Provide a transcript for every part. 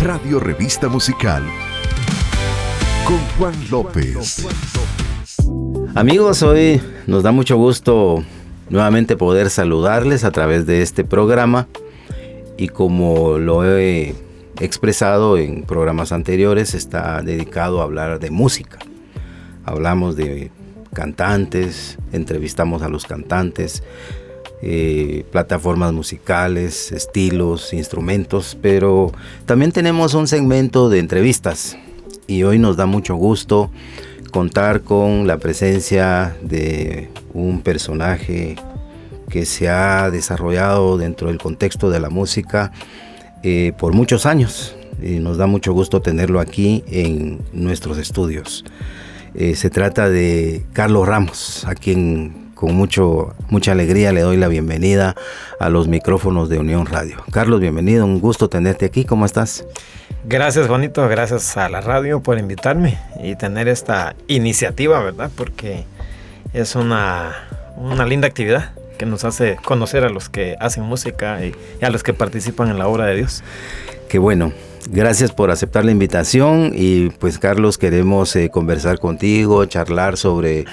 Radio Revista Musical con Juan López. Amigos, hoy nos da mucho gusto nuevamente poder saludarles a través de este programa, y como lo he expresado en programas anteriores, está dedicado a hablar de música. Hablamos de cantantes, entrevistamos a los cantantes, plataformas musicales, estilos, instrumentos, pero también tenemos un segmento de entrevistas, y hoy nos da mucho gusto contar con la presencia de un personaje que se ha desarrollado dentro del contexto de la música por muchos años, y nos da mucho gusto tenerlo aquí en nuestros estudios. Se trata de Carlos Ramos, a quien con mucha alegría le doy la bienvenida a los micrófonos de Unión Radio. Carlos, bienvenido, un gusto tenerte aquí. ¿Cómo estás? Gracias, Juanito, gracias a la radio por invitarme y tener esta iniciativa, ¿verdad? Porque es una linda actividad que nos hace conocer a los que hacen música y a los que participan en la obra de Dios. Qué bueno. Gracias por aceptar la invitación, y pues Carlos, queremos conversar contigo, charlar sobre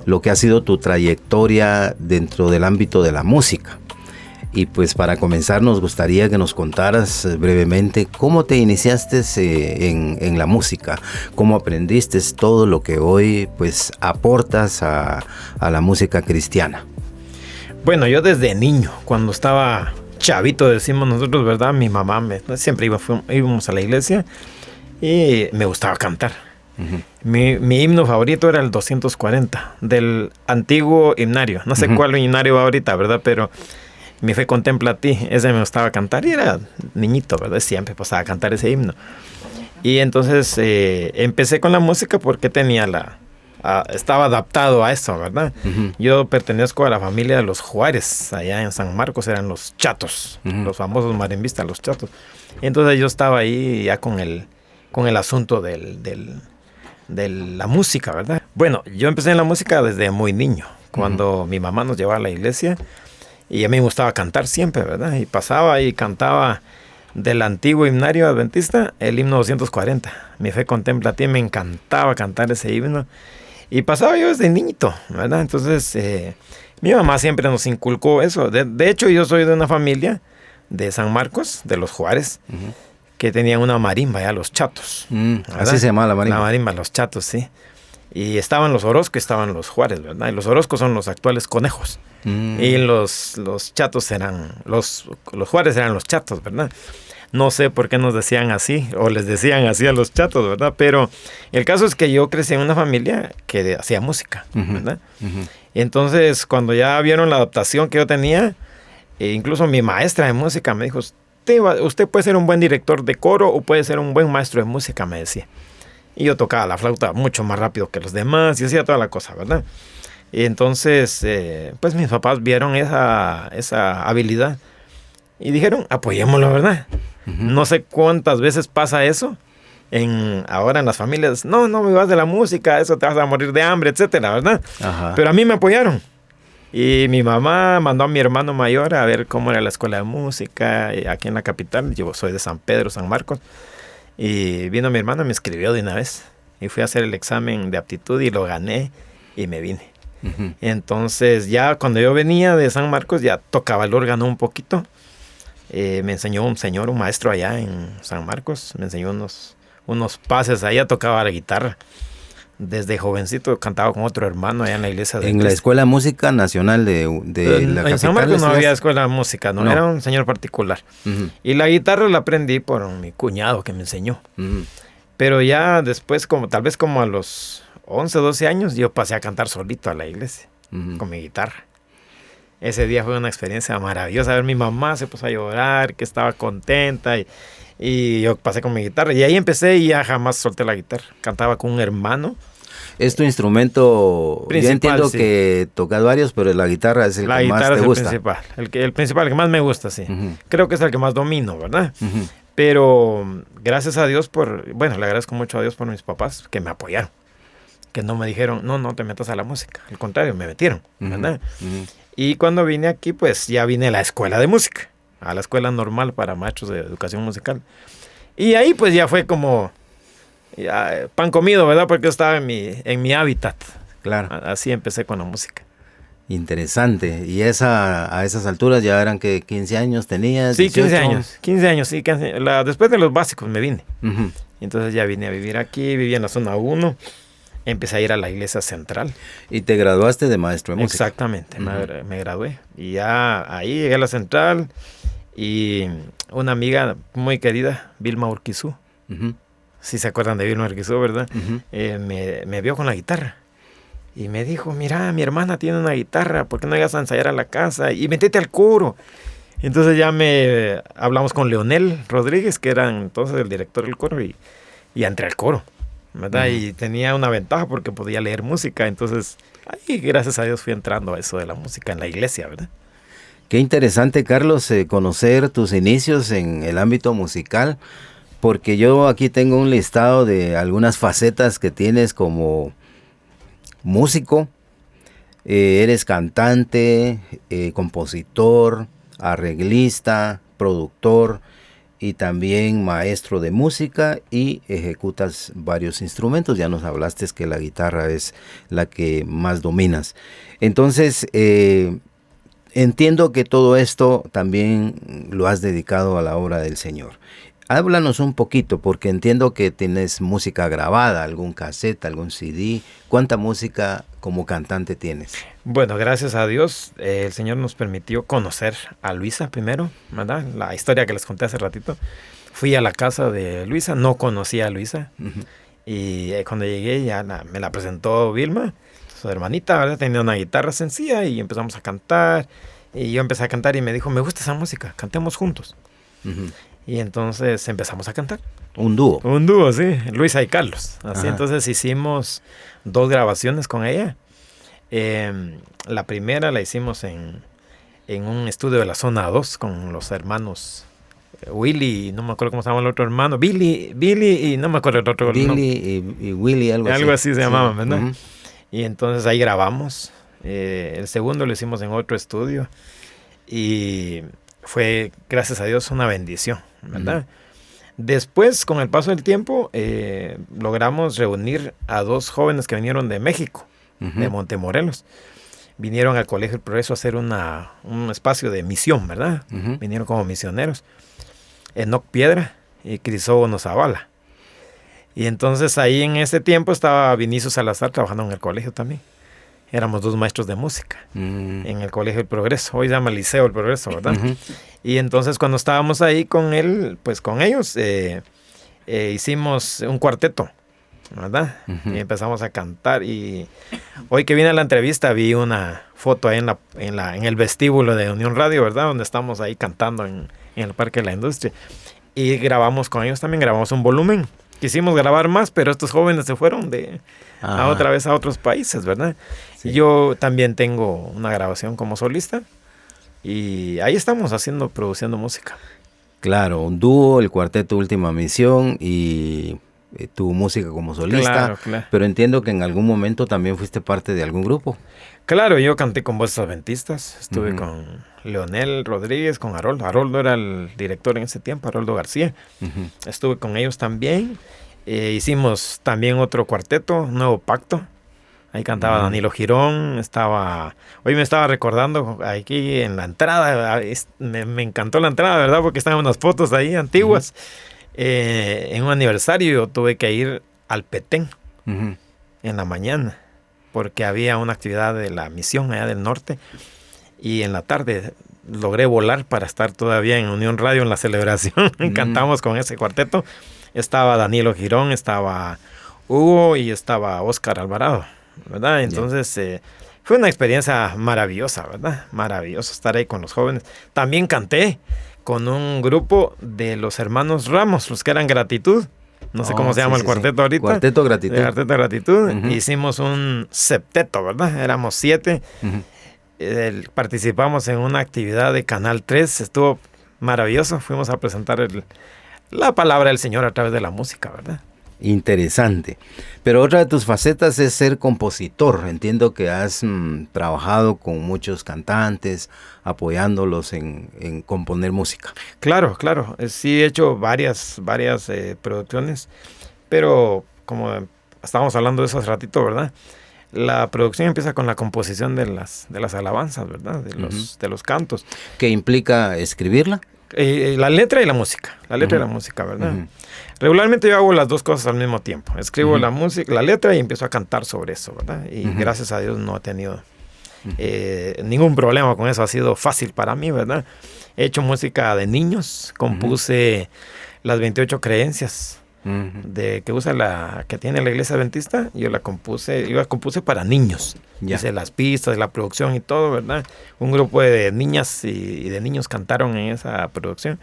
lo que ha sido tu trayectoria dentro del ámbito de la música. Y pues para comenzar nos gustaría que nos contaras brevemente cómo te iniciaste en la música, cómo aprendiste todo lo que hoy pues aportas a la música cristiana. Bueno, yo desde niño, cuando estaba chavito, decimos nosotros, ¿verdad? Mi mamá siempre íbamos a la iglesia y me gustaba cantar. Uh-huh. Mi himno favorito era el 240 del antiguo himnario. No sé cuál himnario va ahorita, ¿verdad? Pero Mi fe contempla a ti, ese me gustaba cantar y era niñito, ¿verdad? Siempre pasaba a cantar ese himno. Y entonces empecé con la música porque estaba adaptado a eso, ¿verdad? Uh-huh. Yo pertenezco a la familia de los Juárez, allá en San Marcos eran los Chatos, uh-huh. Los famosos marimbistas, los Chatos. Entonces yo estaba ahí ya con el asunto de la música, ¿verdad? Bueno, yo empecé en la música desde muy niño, cuando uh-huh. mi mamá nos llevaba a la iglesia y a mí me gustaba cantar siempre, ¿verdad? Y pasaba y cantaba del antiguo himnario adventista el himno 240. Mi fe contempla a ti, me encantaba cantar ese himno. Y pasaba yo desde niñito, ¿verdad? Entonces, mi mamá siempre nos inculcó eso. De hecho, yo soy de una familia de San Marcos, de los Juárez, uh-huh. que tenían una marimba, ya los Chatos. Así se llama la marimba. La marimba, los Chatos, sí. Y estaban los Orozco y estaban los Juárez, ¿verdad? Y los Orozco son los actuales Conejos. Y los Chatos eran, los Juárez eran los Chatos, ¿verdad? No sé por qué nos decían así, o les decían así a los Chatos, ¿verdad? Pero el caso es que yo crecí en una familia que hacía música, ¿verdad? Uh-huh. Entonces, cuando ya vieron la adaptación que yo tenía, incluso mi maestra de música me dijo, usted puede ser un buen director de coro o puede ser un buen maestro de música, me decía. Y yo tocaba la flauta mucho más rápido que los demás y hacía toda la cosa, ¿verdad? Y entonces, pues mis papás vieron esa habilidad y dijeron, apoyémoslo, ¿verdad? Uh-huh. No sé cuántas veces pasa eso ahora en las familias. No me vas de la música, eso te vas a morir de hambre, etcétera, ¿verdad? Uh-huh. Pero a mí me apoyaron. Y mi mamá mandó a mi hermano mayor a ver cómo era la escuela de música aquí en la capital. Yo soy de San Pedro, San Marcos. Y vino mi hermano y me escribió de una vez. Y fui a hacer el examen de aptitud y lo gané y me vine. Uh-huh. Entonces ya cuando yo venía de San Marcos ya tocaba el órgano un poquito. Me enseñó un maestro allá en San Marcos. Me enseñó unos pases allá, tocaba la guitarra. Desde jovencito cantaba con otro hermano allá en la iglesia. En la Escuela de Música Nacional de la capital. En San Marcos no había escuela de música, no. Era un señor particular. Uh-huh. Y la guitarra la aprendí por mi cuñado que me enseñó. Uh-huh. Pero ya después, tal vez como a los 11, 12 años, yo pasé a cantar solito a la iglesia, uh-huh. con mi guitarra. Ese día fue una experiencia maravillosa. A ver, mi mamá se puso a llorar, que estaba contenta y yo pasé con mi guitarra. Y ahí empecé y ya jamás solté la guitarra. Cantaba con un hermano. Es tu instrumento principal. Yo entiendo sí. Que tocas varios, pero la guitarra es el que más te gusta. La guitarra es el principal, el que más me gusta, sí. Uh-huh. Creo que es el que más domino, ¿verdad? Uh-huh. Pero gracias a Dios le agradezco mucho a Dios por mis papás que me apoyaron. Que no me dijeron, no te metas a la música. Al contrario, me metieron, ¿verdad? Uh-huh. Y cuando vine aquí, pues ya vine a la escuela de música, a la escuela normal para maestros de educación musical. Y ahí pues ya fue como ya, pan comido, ¿verdad? Porque yo estaba en mi hábitat. Claro. Así empecé con la música. Interesante. ¿Y a esas alturas ya eran que 15 años tenías? Sí, 18? 15 años. 15 años, sí. Después de los básicos me vine. Ujú. Entonces ya vine a vivir aquí, viví en la zona 1. Empecé a ir a la iglesia central. Y te graduaste de maestro de música. Exactamente, Ujú. me gradué. Y ya ahí llegué a la central y una amiga muy querida, Vilma Urquizú, Ujú. si se acuerdan de Vilma Urquizú, ¿verdad? Ujú. Me vio con la guitarra y me dijo, mira, mi hermana tiene una guitarra, ¿por qué no llegas a ensayar a la casa? Y métete al coro. Entonces ya hablamos con Leonel Rodríguez, que era entonces el director del coro, y entré al coro, ¿verdad? Y tenía una ventaja porque podía leer música, entonces ahí gracias a Dios fui entrando a eso de la música en la iglesia, ¿verdad? Qué interesante, Carlos, conocer tus inicios en el ámbito musical, porque yo aquí tengo un listado de algunas facetas que tienes como músico. Eres cantante, compositor, arreglista, productor y también maestro de música, y ejecutas varios instrumentos. Ya nos hablaste que la guitarra es la que más dominas. Entonces, entiendo que todo esto también lo has dedicado a la obra del Señor. Háblanos un poquito, porque entiendo que tienes música grabada, algún cassette, algún CD. ¿Cuánta música como cantante tienes? Bueno, gracias a Dios, el Señor nos permitió conocer a Luisa primero, ¿verdad? La historia que les conté hace ratito. Fui a la casa de Luisa, no conocía a Luisa. Uh-huh. Y cuando llegué ya me la presentó Vilma, su hermanita, ¿verdad? Tenía una guitarra sencilla y empezamos a cantar. Y yo empecé a cantar y me dijo, me gusta esa música, cantemos juntos. Uh-huh. Y entonces empezamos a cantar. Un dúo. Un dúo, sí. Luisa y Carlos. Así. Ajá. Entonces hicimos 2 grabaciones con ella. La primera la hicimos en un estudio de la zona 2 con los hermanos Willy, no me acuerdo cómo se llama el otro hermano. Billy y no me acuerdo el otro. Billy y Willy, algo así. Algo así se llamaban, ¿verdad? Uh-huh. Y entonces ahí grabamos. El segundo lo hicimos en otro estudio. Y fue, gracias a Dios, una bendición, ¿verdad? Uh-huh. Después, con el paso del tiempo, logramos reunir a 2 jóvenes que vinieron de México, uh-huh, de Montemorelos. Vinieron al Colegio del Progreso a hacer un espacio de misión, ¿verdad? Uh-huh. Vinieron como misioneros. Enoc Piedra y Crisógono Zavala. Y entonces ahí en ese tiempo estaba Vinicio Salazar trabajando en el colegio también. Éramos 2 maestros de música en el Colegio del Progreso. Hoy se llama Liceo del Progreso, ¿verdad? Uh-huh. Y entonces cuando estábamos ahí con él, pues con ellos, hicimos un cuarteto, ¿verdad? Uh-huh. Y empezamos a cantar. Y hoy que vine a la entrevista vi una foto ahí en el vestíbulo de Unión Radio, ¿verdad? Donde estamos ahí cantando en el Parque de la Industria. Y grabamos con ellos también, grabamos un volumen. Quisimos grabar más, pero estos jóvenes se fueron otra vez a otros países, ¿verdad? Sí. Yo también tengo una grabación como solista y ahí estamos produciendo música. Claro, un dúo, el cuarteto Última Misión y tu música como solista. Claro. Pero entiendo que en algún momento también fuiste parte de algún grupo. Claro, yo canté con Voces Adventistas, estuve uh-huh, con Leonel Rodríguez, con Haroldo. Haroldo era el director en ese tiempo, Haroldo García. Uh-huh. Estuve con ellos también. Hicimos también otro cuarteto, Nuevo Pacto. Ahí cantaba uh-huh, Danilo Girón. Hoy me estaba recordando aquí en la entrada. Me encantó la entrada, ¿verdad? Porque estaban unas fotos ahí antiguas. Uh-huh. En un aniversario yo tuve que ir al Petén uh-huh, en la mañana, porque había una actividad de la misión allá del norte, y en la tarde logré volar para estar todavía en Unión Radio en la celebración. Cantamos con ese cuarteto. Estaba Danilo Girón, estaba Hugo y estaba Óscar Alvarado, ¿verdad? Entonces fue una experiencia maravillosa, ¿verdad? Maravilloso estar ahí con los jóvenes. También canté con un grupo de los hermanos Ramos, los que eran Gratitud. No sé cómo se llama el cuarteto ahorita. Cuarteto Gratitud. Cuarteto Gratitud. Uh-huh. Hicimos un septeto, ¿verdad? Éramos 7. Uh-huh. Participamos en una actividad de Canal 3. Estuvo maravilloso. Fuimos a presentar la palabra del Señor a través de la música, ¿verdad? Interesante. Pero otra de tus facetas es ser compositor. Entiendo que has trabajado con muchos cantantes, apoyándolos en componer música. Claro. Sí he hecho varias producciones, pero como estábamos hablando de eso hace ratito, ¿verdad? La producción empieza con la composición de las alabanzas, ¿verdad? De los cantos. ¿Qué implica escribirla? La letra y la música. La letra y la música, ¿verdad? Regularmente yo hago las dos cosas al mismo tiempo. Escribo la música, la letra y empiezo a cantar sobre eso, ¿verdad? Y gracias a Dios no he tenido ningún problema con eso. Ha sido fácil para mí, ¿verdad? He hecho música de niños. Compuse las 28 creencias que tiene la iglesia adventista. Yo la compuse para niños. Hice las pistas, la producción y todo, ¿verdad? Un grupo de niñas y de niños cantaron en esa producción.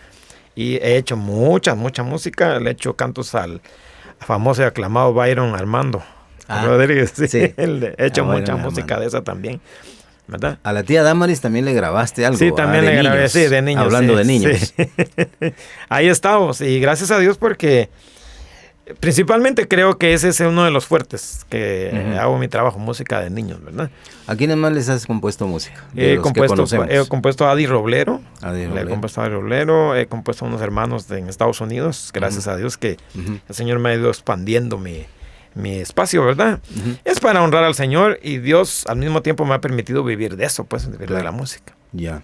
Y he hecho mucha música. Le he hecho cantos al famoso y aclamado Byron Armando Rodríguez. Sí. He hecho mucha música de esa también, ¿verdad? A la tía Damaris también le grabaste algo. Sí, también le grabé, sí, de niños. Hablando de niños. Sí. Ahí estamos. Y gracias a Dios porque principalmente creo que ese es uno de los fuertes que hago mi trabajo, música de niños, ¿verdad? ¿A quiénes más les has compuesto música? He compuesto a Adi Roblero. He compuesto a Adi Roblero. He compuesto a unos hermanos en Estados Unidos. Gracias a Dios que el Señor me ha ido expandiendo mi espacio, ¿verdad? Es para honrar al Señor y Dios al mismo tiempo me ha permitido vivir de eso, pues, vivir de la música. Ya.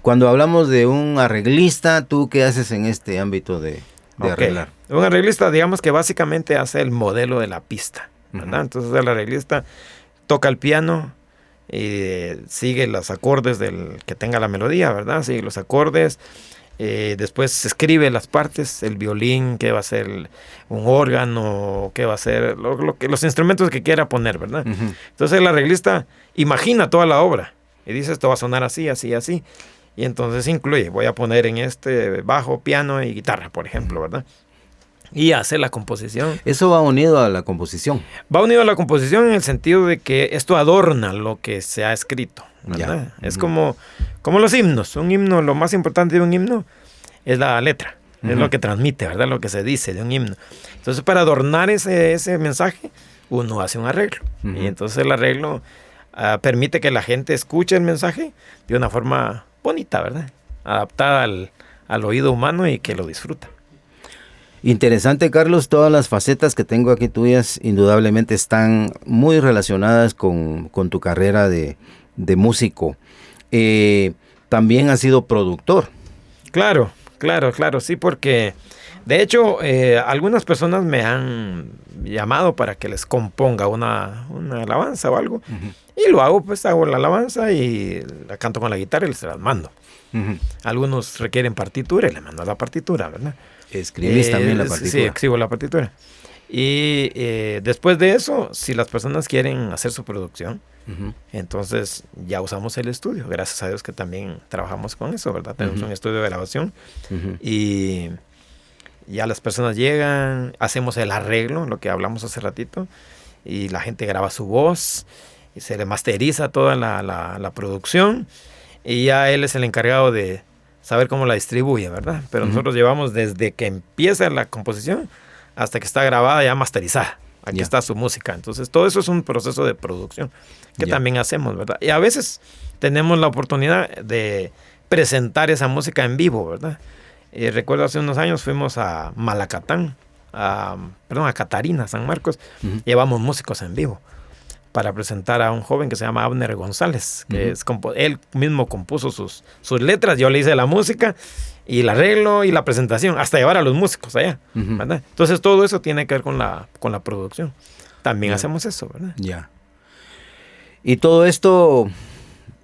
Cuando hablamos de un arreglista, ¿tú qué haces en este ámbito de arreglar? Un arreglista, digamos que básicamente hace el modelo de la pista, ¿verdad? Entonces el arreglista toca el piano y sigue los acordes del que tenga la melodía, ¿verdad? Sigue los acordes, después escribe las partes, el violín, qué va a ser un órgano, qué va a ser los instrumentos que quiera poner, ¿verdad? Entonces el arreglista imagina toda la obra y dice esto va a sonar así, así, así. Y entonces incluye, voy a poner en este bajo, piano y guitarra, por ejemplo, ¿verdad? Y hace la composición. ¿Eso va unido a la composición? Va unido a la composición en el sentido de que esto adorna lo que se ha escrito, ¿verdad? Es como los himnos. Un himno, lo más importante de un himno es la letra. Es lo que transmite, ¿verdad? Lo que se dice de un himno. Entonces, para adornar ese mensaje, uno hace un arreglo. Y entonces el arreglo permite que la gente escuche el mensaje de una forma bonita, ¿verdad? Adaptada al oído humano y que lo disfruta. Interesante, Carlos. Todas las facetas que tengo aquí tuyas indudablemente están muy relacionadas con tu carrera de músico. También has sido productor. Claro, sí, porque de hecho algunas personas me han llamado para que les componga una alabanza o algo. Y lo hago, pues hago la alabanza y la canto con la guitarra y les las mando. Algunos requieren partitura y le mando la partitura, ¿verdad? ¿Escribís también la partitura? Sí, escribo la partitura. Y después de eso, si las personas quieren hacer su producción, entonces ya usamos el estudio. Gracias a Dios que también trabajamos con eso, ¿verdad? Tenemos un estudio de grabación y ya las personas llegan, hacemos el arreglo, lo que hablamos hace ratito, y la gente graba su voz y se le masteriza toda la producción y ya él es el encargado de saber cómo la distribuye, ¿verdad? Pero nosotros llevamos desde que empieza la composición hasta que está grabada ya masterizada. Aquí está su música. Entonces todo eso es un proceso de producción que también hacemos, ¿verdad? Y a veces tenemos la oportunidad de presentar esa música en vivo, ¿verdad? Recuerdo hace unos años fuimos a Malacatán, a Catarina, San Marcos. Llevamos músicos en vivo para presentar a un joven que se llama Abner González, que él mismo compuso sus letras. Yo le hice la música y el arreglo y la presentación, hasta llevar a los músicos allá, ¿verdad? Entonces todo eso tiene que ver con la producción. También hacemos eso, ¿verdad? Ya. Y todo esto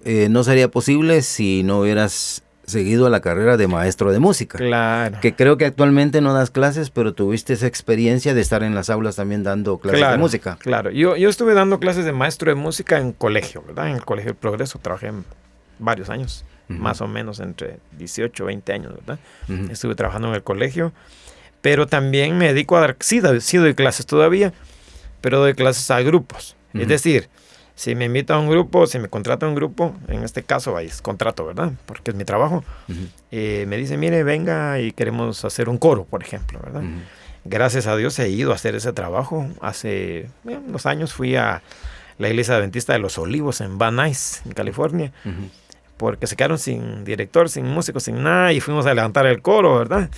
no sería posible si no hubieras seguido a la carrera de maestro de música. Claro. Que creo que actualmente no das clases, pero tuviste esa experiencia de estar en las aulas también dando clases de música. Claro. Yo estuve dando clases de maestro de música en colegio, ¿verdad? En el Colegio del Progreso trabajé varios años, más o menos entre 18 y 20 años, ¿verdad? Estuve trabajando en el colegio, pero también me dedico a dar, sí doy clases todavía, pero doy clases a grupos. Es decir, Si me invita a un grupo, si me contrata a un grupo, en este caso es contrato, ¿verdad? Porque es mi trabajo. Me dice, mire, venga y queremos hacer un coro, por ejemplo, ¿verdad? Gracias a Dios he ido a hacer ese trabajo. Hace unos años fui a la iglesia adventista de los Olivos en Van Nuys, en California, porque se quedaron sin director, sin músicos, sin nada, y fuimos a levantar el coro, ¿verdad?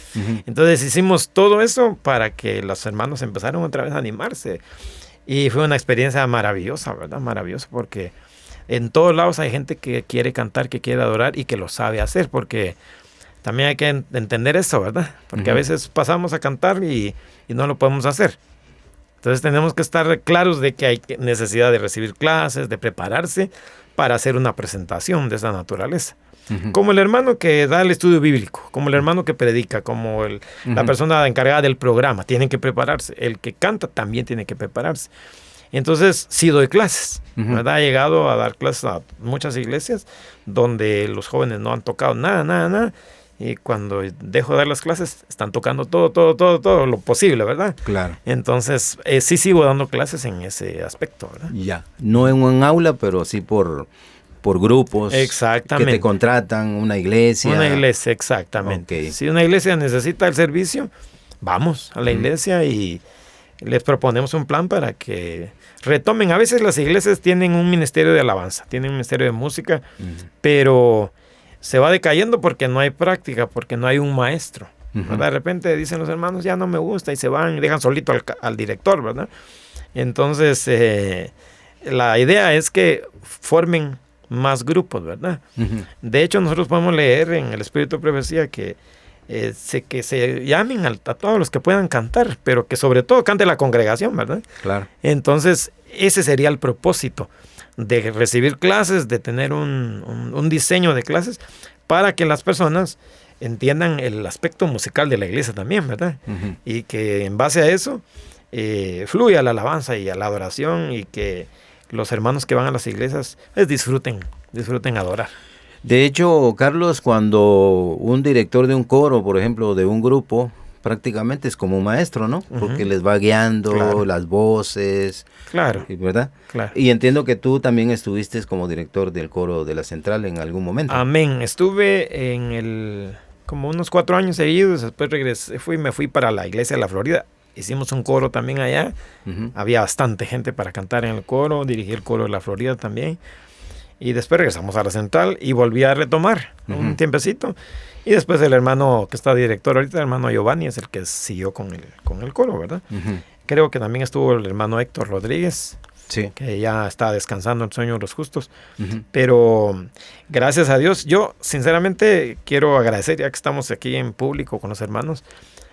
Entonces hicimos todo eso para que los hermanos empezaran otra vez a animarse. Y fue una experiencia maravillosa, ¿verdad? Maravillosa, porque en todos lados hay gente que quiere cantar, que quiere adorar y que lo sabe hacer, porque también hay que entender eso, ¿verdad? Porque a veces pasamos a cantar y no lo podemos hacer. Entonces tenemos que estar claros de que hay necesidad de recibir clases, de prepararse para hacer una presentación de esa naturaleza. Como el hermano que da el estudio bíblico, como el hermano que predica, como la persona encargada del programa, tienen que prepararse. El que canta también tiene que prepararse. Entonces, sí doy clases, ¿verdad? He llegado a dar clases a muchas iglesias donde los jóvenes no han tocado nada. Y cuando dejo de dar las clases, están tocando todo lo posible, ¿verdad? Claro. Entonces, sí sigo dando clases en ese aspecto, ¿verdad? Ya. No en un aula, pero sí por grupos. Exactamente. Que te contratan, una iglesia. Una iglesia, exactamente. Okay. Si una iglesia necesita el servicio, vamos a la iglesia y les proponemos un plan para que retomen. A veces las iglesias tienen un ministerio de alabanza, tienen un ministerio de música, pero se va decayendo porque no hay práctica, porque no hay un maestro. ¿Verdad? De repente dicen los hermanos, ya no me gusta, y se van y dejan solito al director, ¿verdad? Entonces, la idea es que formen más grupos, ¿verdad? De hecho, nosotros podemos leer en el Espíritu de Profecía que se llamen a todos los que puedan cantar, pero que sobre todo cante la congregación, ¿verdad? Claro. Entonces, ese sería el propósito de recibir clases, de tener un diseño de clases para que las personas entiendan el aspecto musical de la iglesia también, ¿verdad? Y que en base a eso fluya la alabanza y a la adoración, y que los hermanos que van a las iglesias pues, disfruten adorar. De hecho, Carlos, cuando un director de un coro, por ejemplo, de un grupo, prácticamente es como un maestro, ¿no? Porque les va guiando las voces. Claro. ¿Verdad? Claro. Y entiendo que tú también estuviste como director del coro de la Central en algún momento. Amén. Estuve como unos 4 años seguidos, después regresé, me fui para la iglesia de la Florida. Hicimos un coro también allá. Había bastante gente para cantar en el coro. Dirigí el coro de la Florida también. Y después regresamos a la Central y volví a retomar un tiempecito. Y después el hermano que está director ahorita, el hermano Giovanni, es el que siguió con el coro, ¿verdad? Creo que también estuvo el hermano Héctor Rodríguez, que ya está descansando en el sueño de los justos. Pero gracias a Dios, yo sinceramente quiero agradecer, ya que estamos aquí en público con los hermanos,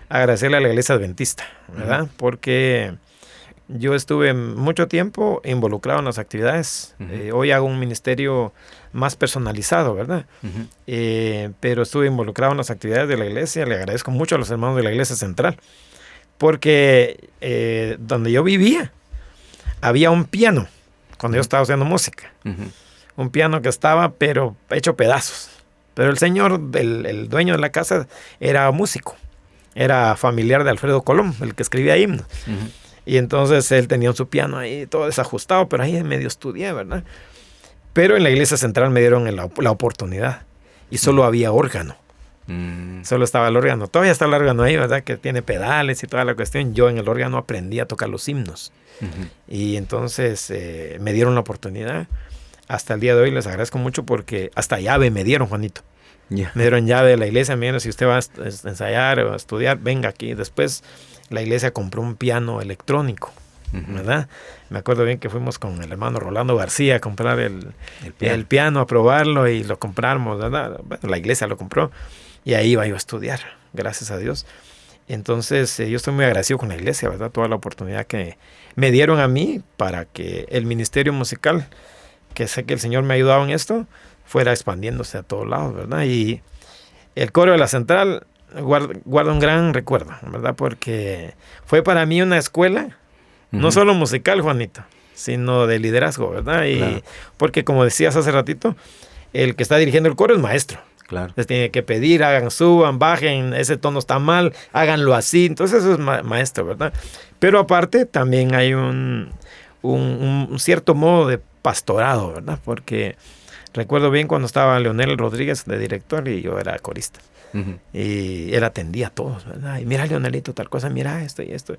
agradecerle a la iglesia adventista, ¿verdad? Porque yo estuve mucho tiempo involucrado en las actividades. Hoy hago un ministerio más personalizado, ¿verdad? Pero estuve involucrado en las actividades de la iglesia. Le agradezco mucho a los hermanos de la iglesia central. Porque donde yo vivía, había un piano cuando yo estaba haciendo música. Un piano que estaba, pero hecho pedazos. Pero el señor, el dueño de la casa, era músico. Era familiar de Alfredo Colón, el que escribía himnos. Y entonces él tenía su piano ahí todo desajustado, pero ahí medio estudié, ¿verdad? Pero en la iglesia central me dieron la oportunidad y solo había órgano. Solo estaba el órgano. Todavía está el órgano ahí, ¿verdad? Que tiene pedales y toda la cuestión. Yo en el órgano aprendí a tocar los himnos. Y entonces me dieron la oportunidad. Hasta el día de hoy les agradezco mucho porque hasta llave me dieron, Juanito. Me dieron llave de la iglesia. Miren, si usted va a ensayar o a estudiar, venga aquí. Después la iglesia compró un piano electrónico, ¿verdad? Me acuerdo bien que fuimos con el hermano Rolando García a comprar el piano, a probarlo, y lo compramos, ¿verdad? Bueno, la iglesia lo compró y ahí iba yo a estudiar, gracias a Dios. Entonces yo estoy muy agradecido con la iglesia, ¿verdad? Toda la oportunidad que me dieron a mí para que el ministerio musical, que sé que el Señor me ha ayudado en esto, fuera expandiéndose a todos lados, ¿verdad? Y el coro de la Central guarda un gran recuerdo, ¿verdad? Porque fue para mí una escuela, no solo musical, Juanito, sino de liderazgo, ¿verdad? Y porque, como decías hace ratito, el que está dirigiendo el coro es maestro. Claro. Les tiene que pedir, suban, bajen, ese tono está mal, háganlo así. Entonces eso es maestro, ¿verdad? Pero aparte también hay un cierto modo pastorado, ¿verdad? Porque recuerdo bien cuando estaba Leonel Rodríguez de director y yo era corista. Y él atendía a todos, ¿verdad? Y mira, Leonelito, tal cosa, mira esto y esto.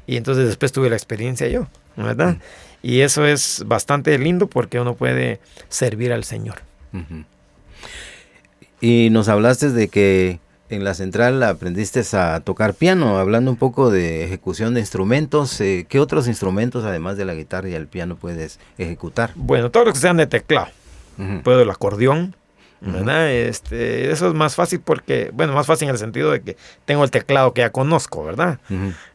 Y entonces después tuve la experiencia yo, ¿verdad? Y eso es bastante lindo porque uno puede servir al Señor. Y nos hablaste de que en la central aprendiste a tocar piano, hablando un poco de ejecución de instrumentos. ¿Qué otros instrumentos, además de la guitarra y el piano, puedes ejecutar? Bueno, todos los que sean de teclado. Puedo el acordeón, ¿verdad? Eso es más fácil porque, bueno, más fácil en el sentido de que tengo el teclado que ya conozco, ¿verdad?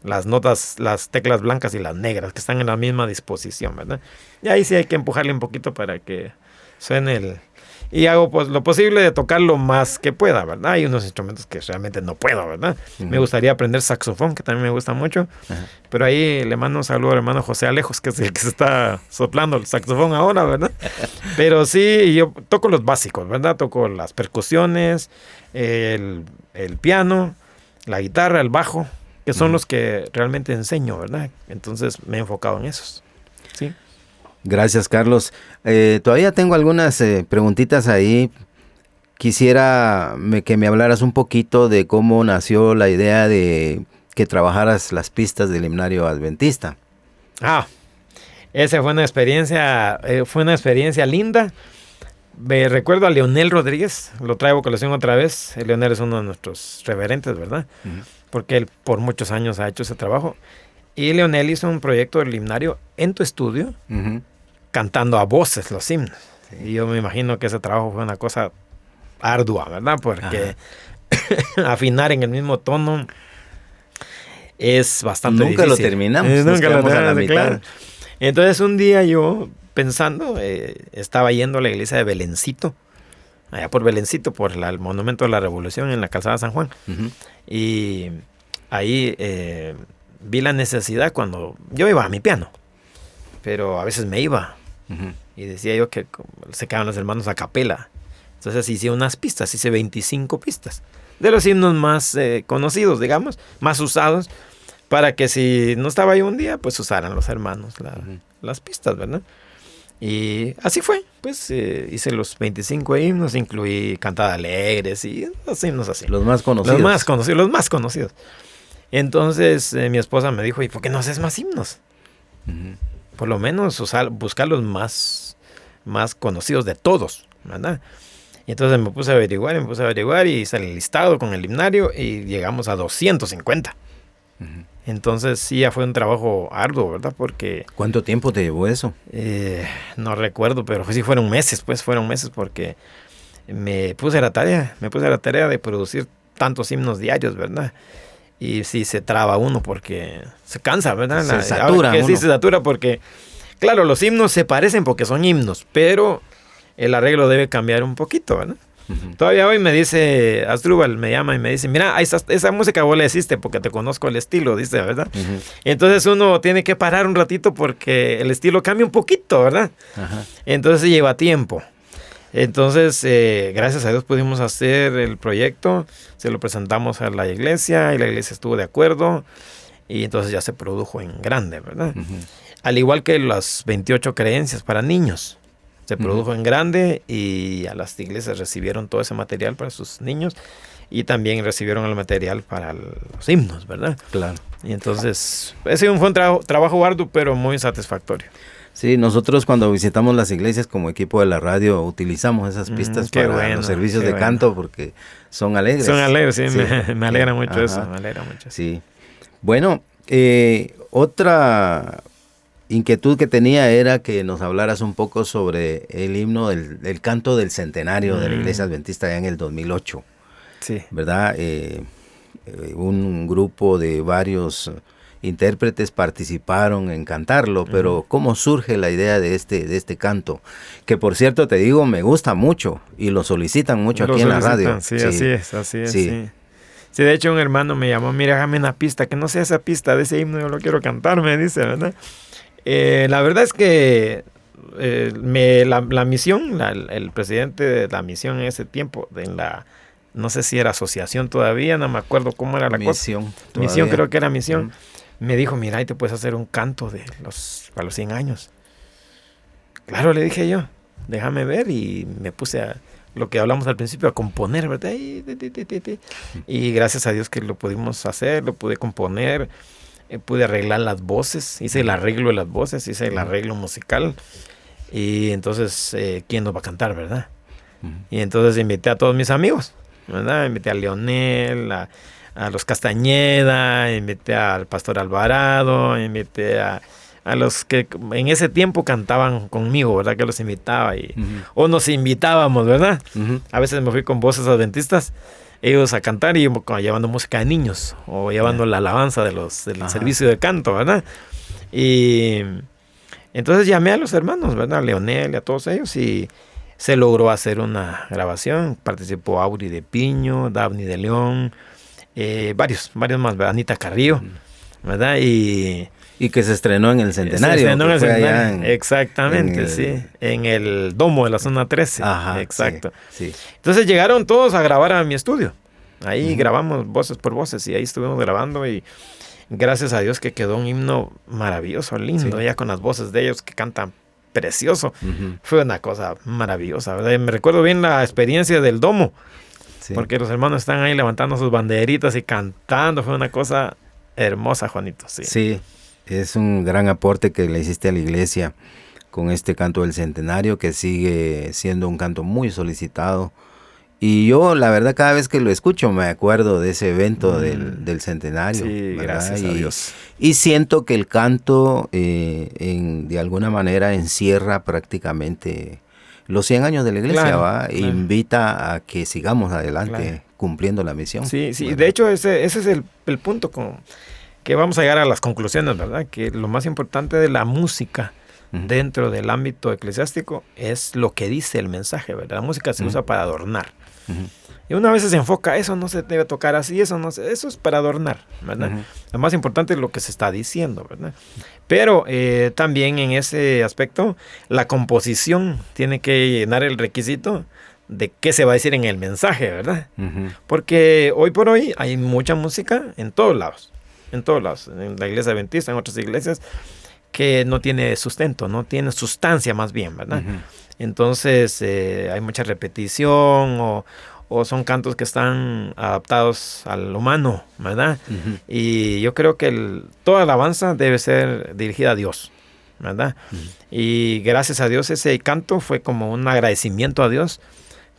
Las notas, las teclas blancas y las negras que están en la misma disposición, ¿verdad? Y ahí sí hay que empujarle un poquito para que suene el... Y hago pues lo posible de tocar lo más que pueda, ¿verdad? Hay unos instrumentos que realmente no puedo, ¿verdad? Me gustaría aprender saxofón, que también me gusta mucho. Pero ahí le mando un saludo al hermano José Alejos, que es el que se está soplando el saxofón ahora, ¿verdad? Pero sí, yo toco los básicos, ¿verdad? Toco las percusiones, el piano, la guitarra, el bajo, que son los que realmente enseño, ¿verdad? Entonces me he enfocado en esos, ¿sí? Gracias, Carlos. Todavía tengo algunas preguntitas ahí. Quisiera que me hablaras un poquito de cómo nació la idea de que trabajaras las pistas del himnario adventista. Esa fue una experiencia linda. Recuerdo a Leonel Rodríguez, lo traigo a colación otra vez. Leonel es uno de nuestros reverentes, ¿verdad? Porque él por muchos años ha hecho ese trabajo. Y Leonel hizo un proyecto del himnario en tu estudio, cantando a voces los himnos. Y yo me imagino que ese trabajo fue una cosa ardua, ¿verdad? Porque afinar en el mismo tono es bastante difícil. Nunca lo terminamos. Nunca lo terminamos, a la mitad. claro. Entonces un día yo, pensando, estaba yendo a la iglesia de Belencito, allá por Belencito, por el Monumento de la Revolución en la calzada San Juan. Y ahí vi la necesidad cuando yo iba a mi piano, pero a veces me iba. Y decía yo que se quedaban los hermanos a capela. Entonces hice unas pistas, hice 25 pistas de los himnos más conocidos, digamos, más usados, para que si no estaba yo un día, pues usaran los hermanos las pistas, ¿verdad? Y así fue, pues hice los 25 himnos, incluí Cantada Alegres y los himnos así. Los más conocidos. Los más conocidos. Entonces mi esposa me dijo, ¿y por qué no haces más himnos? Por lo menos buscar los más conocidos de todos, ¿verdad? Y entonces me puse a averiguar y hice el listado con el himnario y llegamos a 250. Entonces sí, ya fue un trabajo arduo, ¿verdad? Porque... ¿Cuánto tiempo te llevó eso? No recuerdo, pero sí fueron meses porque me puse a la tarea de producir tantos himnos diarios, ¿verdad? Y sí se traba uno porque se cansa, ¿verdad? Se satura uno. Sí, se satura porque, claro, los himnos se parecen porque son himnos, pero el arreglo debe cambiar un poquito, ¿verdad? Todavía hoy me dice, Asdrúbal me llama y me dice, mira, esa música vos la hiciste porque te conozco el estilo, dice, ¿verdad? Entonces uno tiene que parar un ratito porque el estilo cambia un poquito, ¿verdad? Entonces lleva tiempo. Entonces, gracias a Dios pudimos hacer el proyecto, se lo presentamos a la iglesia y la iglesia estuvo de acuerdo y entonces ya se produjo en grande, ¿verdad? Al igual que las 28 creencias para niños, se produjo en grande y a las iglesias recibieron todo ese material para sus niños y también recibieron el material para los himnos, ¿verdad? Claro. Y entonces, ese fue un trabajo arduo, pero muy satisfactorio. Sí, nosotros cuando visitamos las iglesias como equipo de la radio utilizamos esas pistas para los servicios de canto porque son alegres. Son alegres, sí. Me alegra mucho eso, me alegra mucho. Sí. Bueno, otra inquietud que tenía era que nos hablaras un poco sobre el himno, el canto del centenario de la Iglesia Adventista ya en el 2008. Sí. ¿Verdad? Un grupo de varios intérpretes participaron en cantarlo, pero ¿cómo surge la idea de este canto? Que por cierto te digo, me gusta mucho y lo solicitan mucho aquí en la radio. Sí, así es. Sí, de hecho un hermano me llamó, mira, hágame una pista, que no sea esa pista de ese himno, yo lo quiero cantar, me dice, ¿verdad? La verdad es que la misión, el presidente de la misión en ese tiempo, no sé si era asociación todavía, no me acuerdo cómo era la misión, cosa. Misión, creo que era misión. Me dijo, mira, ahí te puedes hacer un canto para los 100 años. Claro, le dije yo, déjame ver, y me puse a lo que hablamos al principio, a componer, ¿verdad? Y gracias a Dios que lo pudimos hacer, lo pude componer, pude arreglar las voces, hice el arreglo de las voces, hice el arreglo musical, y entonces, ¿quién nos va a cantar, verdad? Y entonces invité a todos mis amigos, ¿verdad? Invité a Leonel, a los Castañeda, invité al Pastor Alvarado, invité a los que en ese tiempo cantaban conmigo, ¿verdad? Que los invitaba o nos invitábamos, ¿verdad? A veces me fui con voces adventistas, ellos a cantar y llevando música de niños o llevando la alabanza del servicio de canto, ¿verdad? Y entonces llamé a los hermanos, ¿verdad? A Leonel y a todos ellos, y se logró hacer una grabación. Participó Auri de Piño, Daphne de León, varios más, ¿verdad? Anita Carrillo, ¿verdad? Y que se estrenó en el Centenario. Se estrenó en el Centenario, exactamente, sí. En el Domo de la Zona 13. Ajá, exacto. Sí. Entonces llegaron todos a grabar a mi estudio. Ahí grabamos voces por voces, y ahí estuvimos grabando, y gracias a Dios que quedó un himno maravilloso, lindo, ya con las voces de ellos que cantan precioso. Fue una cosa maravillosa, ¿verdad? Me recuerdo bien la experiencia del Domo, porque los hermanos están ahí levantando sus banderitas y cantando. Fue una cosa hermosa, Juanito. Sí. Es un gran aporte que le hiciste a la iglesia con este canto del Centenario, que sigue siendo un canto muy solicitado. Y yo, la verdad, cada vez que lo escucho me acuerdo de ese evento del Centenario. Sí, gracias a Dios. Y siento que el canto de alguna manera encierra prácticamente los 100 años de la iglesia, claro, ¿va? Claro. Invita a que sigamos adelante cumpliendo la misión. Sí, ¿verdad? De hecho ese es el punto que vamos a llegar a las conclusiones, ¿verdad? Que lo más importante de la música dentro del ámbito eclesiástico es lo que dice el mensaje, ¿verdad? La música se usa para adornar. Y una vez se enfoca, eso no se debe tocar así, eso es para adornar, ¿verdad? Lo más importante es lo que se está diciendo, ¿verdad? Pero también en ese aspecto, la composición tiene que llenar el requisito de qué se va a decir en el mensaje, ¿verdad? Porque hoy por hoy hay mucha música en todos lados, en la iglesia adventista, en otras iglesias, que no tiene sustento, no tiene sustancia más bien, ¿verdad? Entonces hay mucha repetición o son cantos que están adaptados al humano, ¿verdad? Y yo creo que toda alabanza debe ser dirigida a Dios, ¿verdad? Y gracias a Dios ese canto fue como un agradecimiento a Dios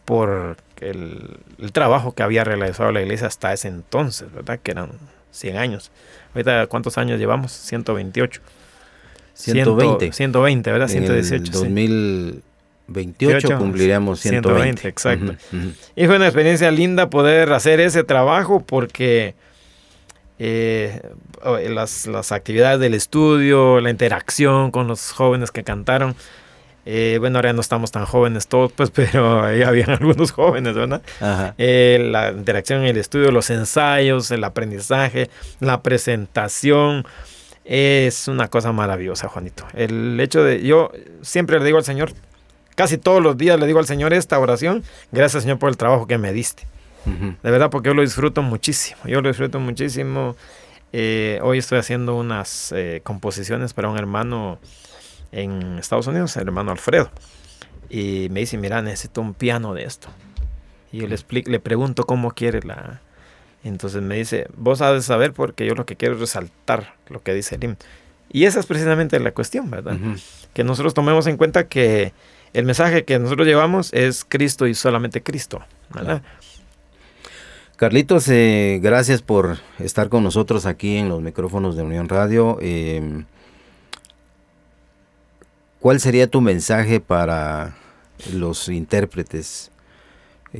por el trabajo que había realizado la iglesia hasta ese entonces, ¿verdad? Que eran 100 años. Ahorita, ¿cuántos años llevamos? 128. 120, ¿verdad? 118. En 2028 cumpliremos 120. Exacto. Y fue una experiencia linda poder hacer ese trabajo, porque las actividades del estudio, la interacción con los jóvenes que cantaron, bueno, ahora no estamos tan jóvenes todos, pues, pero ahí habían algunos jóvenes, ¿verdad? La interacción en el estudio, los ensayos, el aprendizaje, la presentación, es una cosa maravillosa, Juanito. El hecho yo siempre le digo al Señor, casi todos los días le digo al Señor esta oración: gracias, Señor, por el trabajo que me diste. De verdad, porque yo lo disfruto muchísimo. Hoy estoy haciendo unas composiciones para un hermano en Estados Unidos, el hermano Alfredo. Y me dice, mira, necesito un piano de esto. Y yo le pregunto cómo quiere Entonces me dice, vos has de saber, porque yo lo que quiero es resaltar lo que dice el himno. Y esa es precisamente la cuestión, ¿verdad? Que nosotros tomemos en cuenta que el mensaje que nosotros llevamos es Cristo y solamente Cristo, ¿verdad? Carlitos, gracias por estar con nosotros aquí en los micrófonos de Unión Radio. ¿Cuál sería tu mensaje para los intérpretes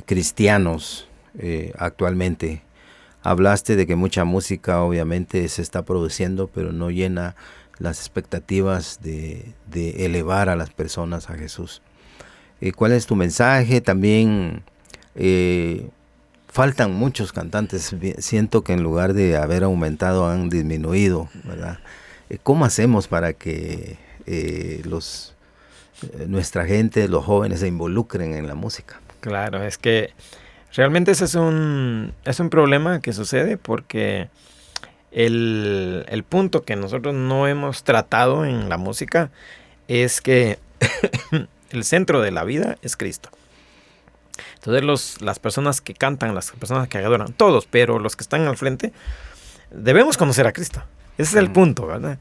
cristianos actualmente? Hablaste de que mucha música obviamente se está produciendo, pero no llena las expectativas de elevar a las personas a Jesús. ¿Cuál es tu mensaje? También faltan muchos cantantes. Siento que en lugar de haber aumentado han disminuido, ¿verdad? ¿Cómo hacemos para que nuestra gente, los jóvenes, se involucren en la música? Claro, es que realmente ese es un problema que sucede, porque el punto que nosotros no hemos tratado en la música es que el centro de la vida es Cristo. Entonces las personas que cantan, las personas que adoran, todos, pero los que están al frente, debemos conocer a Cristo. Ese es el punto, ¿verdad?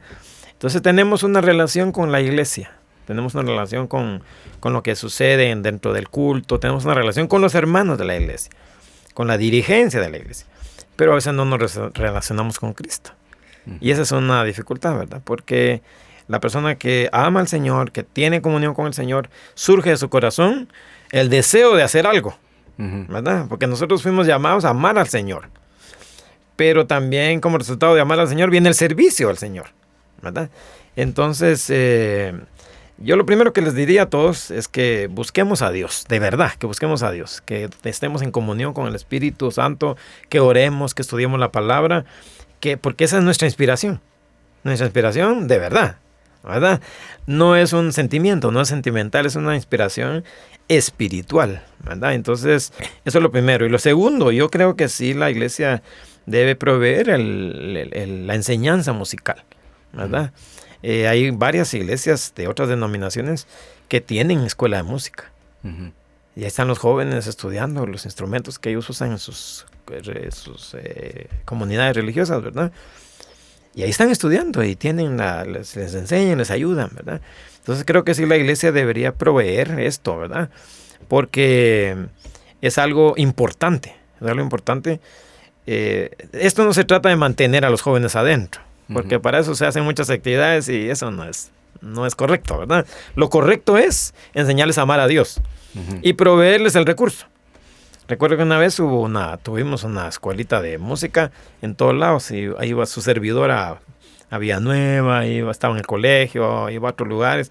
Entonces tenemos una relación con la iglesia, tenemos una relación con lo que sucede dentro del culto, tenemos una relación con los hermanos de la iglesia, con la dirigencia de la iglesia, pero a veces no nos relacionamos con Cristo. Y esa es una dificultad, ¿verdad? Porque la persona que ama al Señor, que tiene comunión con el Señor, surge de su corazón el deseo de hacer algo, ¿verdad? Porque nosotros fuimos llamados a amar al Señor. Pero también como resultado de amar al Señor viene el servicio al Señor, ¿verdad? Entonces, yo lo primero que les diría a todos es que busquemos a Dios, de verdad, que busquemos a Dios, que estemos en comunión con el Espíritu Santo, que oremos, que estudiemos la palabra, porque esa es nuestra inspiración de verdad, ¿verdad? No es un sentimiento, no es sentimental, es una inspiración espiritual, ¿verdad? Entonces, eso es lo primero. Y lo segundo, yo creo que sí, la iglesia debe proveer la enseñanza musical, ¿verdad? Hay varias iglesias de otras denominaciones que tienen escuela de música. Y ahí están los jóvenes estudiando los instrumentos que ellos usan en sus comunidades religiosas, ¿verdad? Y ahí están estudiando y tienen les enseñan, les ayudan, ¿verdad? Entonces creo que sí la iglesia debería proveer esto, ¿verdad? Porque es algo importante, es algo importante. Esto no se trata de mantener a los jóvenes adentro, porque para eso se hacen muchas actividades y eso no es correcto, ¿verdad? Lo correcto es enseñarles a amar a Dios y proveerles el recurso. Recuerdo que una vez tuvimos una escuelita de música en todos lados y ahí iba su servidora a Villanueva, estaba en el colegio, iba a otros lugares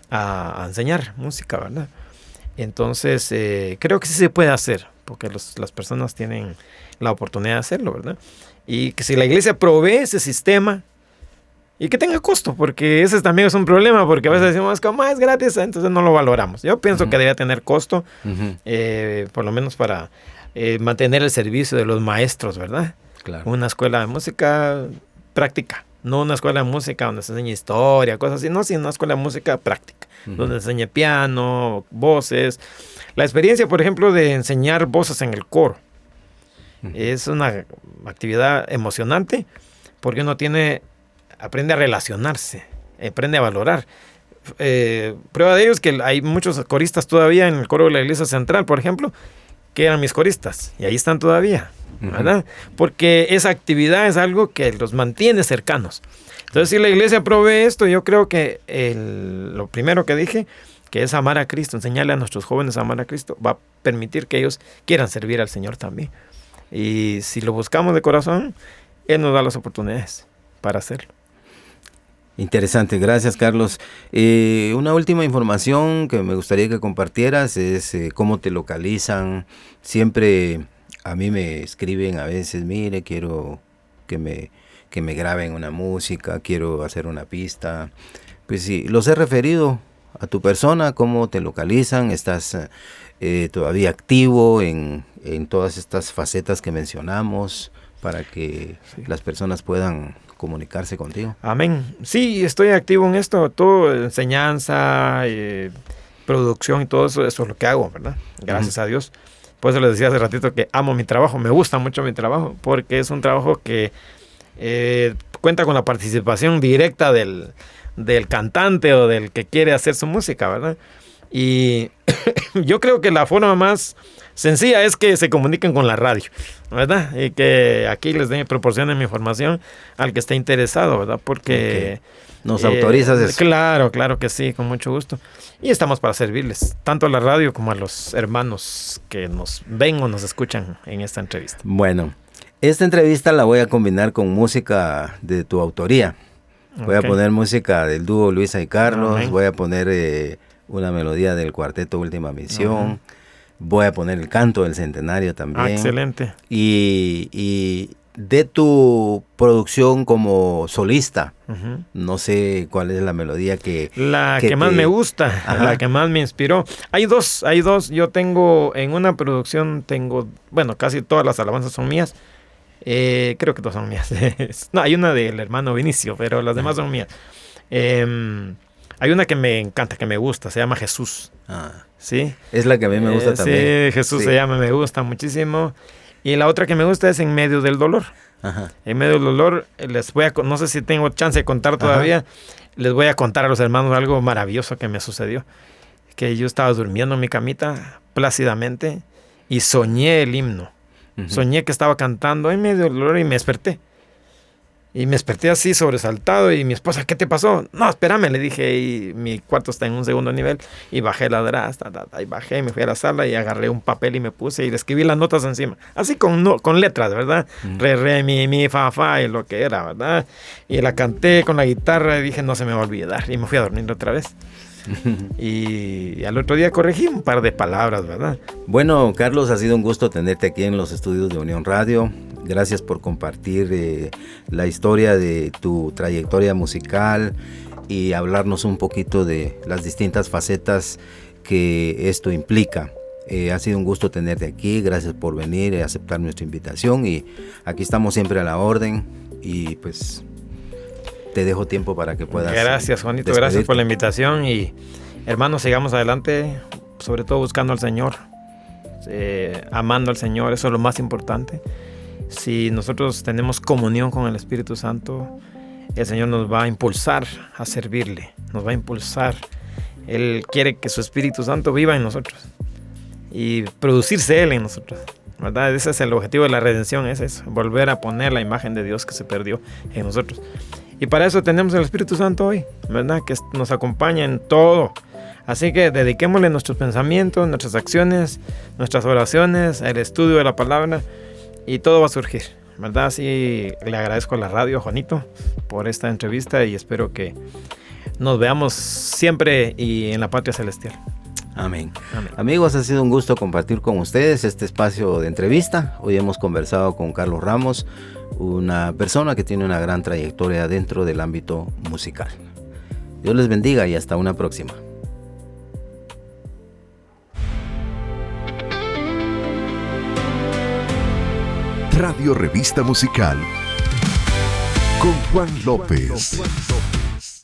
a enseñar música, ¿verdad? Entonces, creo que sí se puede hacer, porque las personas tienen la oportunidad de hacerlo, ¿verdad? Y que si la iglesia provee ese sistema y que tenga costo, porque ese también es un problema, porque a veces decimos, como es gratis, entonces no lo valoramos. Yo pienso que debe tener costo, por lo menos para mantener el servicio de los maestros, ¿verdad? Claro. Una escuela de música práctica, no una escuela de música donde se enseña historia, cosas así, no, sino una escuela de música práctica, donde se enseña piano, voces. La experiencia, por ejemplo, de enseñar voces en el coro es una actividad emocionante, porque uno aprende a relacionarse, aprende a valorar. Prueba de ello es que hay muchos coristas todavía en el coro de la iglesia central, por ejemplo, que eran mis coristas, y ahí están todavía, ¿verdad? Porque esa actividad es algo que los mantiene cercanos. Entonces, si la iglesia provee esto, yo creo que lo primero que dije, que es amar a Cristo, enseñarle a nuestros jóvenes a amar a Cristo, va a permitir que ellos quieran servir al Señor también. Y si lo buscamos de corazón, Él nos da las oportunidades para hacerlo. Interesante, gracias Carlos. Una última información que me gustaría que compartieras es cómo te localizan. Siempre a mí me escriben a veces, mire, quiero que me graben una música, quiero hacer una pista. Pues sí, los he referido a tu persona, cómo te localizan, estás todavía activo en todas estas facetas que mencionamos para que las personas puedan comunicarse contigo. Amén. Sí, estoy activo en esto, todo, enseñanza, producción y todo eso es lo que hago, ¿verdad? Gracias a Dios. Por eso les decía hace ratito que amo mi trabajo, me gusta mucho mi trabajo, porque es un trabajo que cuenta con la participación directa del cantante o del que quiere hacer su música, ¿verdad? Y yo creo que la forma más sencilla es que se comuniquen con la radio, ¿verdad? Y que aquí les proporcionen mi información al que esté interesado, ¿verdad? Porque ¿nos autorizas eso? Claro que sí, con mucho gusto. Y estamos para servirles, tanto a la radio como a los hermanos que nos ven o nos escuchan en esta entrevista. Bueno, esta entrevista la voy a combinar con música de tu autoría. Voy a poner música del dúo Luisa y Carlos, voy a poner una melodía del cuarteto Última Misión, voy a poner el canto del centenario también. Excelente. Y de tu producción como solista, no sé cuál es la melodía que más me gusta, la que más me inspiró. Hay dos. Yo tengo, en una producción casi todas las alabanzas son mías. Creo que todas son mías. No, hay una del hermano Vinicio, pero las demás son mías. Hay una que me encanta, que me gusta, se llama Jesús. ¿Sí? Es la que a mí me gusta también. Sí, Jesús se llama, me gusta muchísimo. Y la otra que me gusta es En medio del dolor. Ajá. En medio del dolor, no sé si tengo chance de contar todavía, ajá, les voy a contar a los hermanos algo maravilloso que me sucedió. Que yo estaba durmiendo en mi camita plácidamente y soñé el himno. Uh-huh. Soñé que estaba cantando En medio del dolor y me desperté. Y me desperté así sobresaltado y mi esposa, ¿qué te pasó? No, espérame, le dije, y mi cuarto está en un segundo nivel y bajé la drasta, y bajé y me fui a la sala y agarré un papel y me puse y le escribí las notas encima, así con letras, ¿verdad? Re, mi, fa, y lo que era, ¿verdad? Y la canté con la guitarra y dije, no se me va a olvidar, y me fui a dormir otra vez. Y al otro día corregí un par de palabras, ¿verdad? Bueno, Carlos, ha sido un gusto tenerte aquí en los estudios de Unión Radio. Gracias por compartir la historia de tu trayectoria musical y hablarnos un poquito de las distintas facetas que esto implica. Ha sido un gusto tenerte aquí. Gracias por venir y aceptar nuestra invitación. Y aquí estamos siempre a la orden. Y pues te dejo tiempo para que puedas. Gracias, Juanito. Despedirte. Gracias por la invitación. Y hermanos, sigamos adelante, sobre todo buscando al Señor, amando al Señor. Eso es lo más importante. Si nosotros tenemos comunión con el Espíritu Santo, el Señor nos va a impulsar a servirle, nos va a impulsar. Él quiere que su Espíritu Santo viva en nosotros y producirse Él en nosotros, ¿verdad? Ese es el objetivo de la redención, es eso, volver a poner la imagen de Dios que se perdió en nosotros. Y para eso tenemos el Espíritu Santo hoy, ¿verdad? Que nos acompaña en todo. Así que dediquémosle nuestros pensamientos, nuestras acciones, nuestras oraciones, el estudio de la palabra, y todo va a surgir, ¿verdad? Así le agradezco a la radio, Juanito, por esta entrevista y espero que nos veamos siempre y en la patria celestial. Amén. Amén. Amigos, ha sido un gusto compartir con ustedes este espacio de entrevista. Hoy hemos conversado con Carlos Ramos, una persona que tiene una gran trayectoria dentro del ámbito musical. Dios les bendiga y hasta una próxima. Radio Revista Musical con Juan López.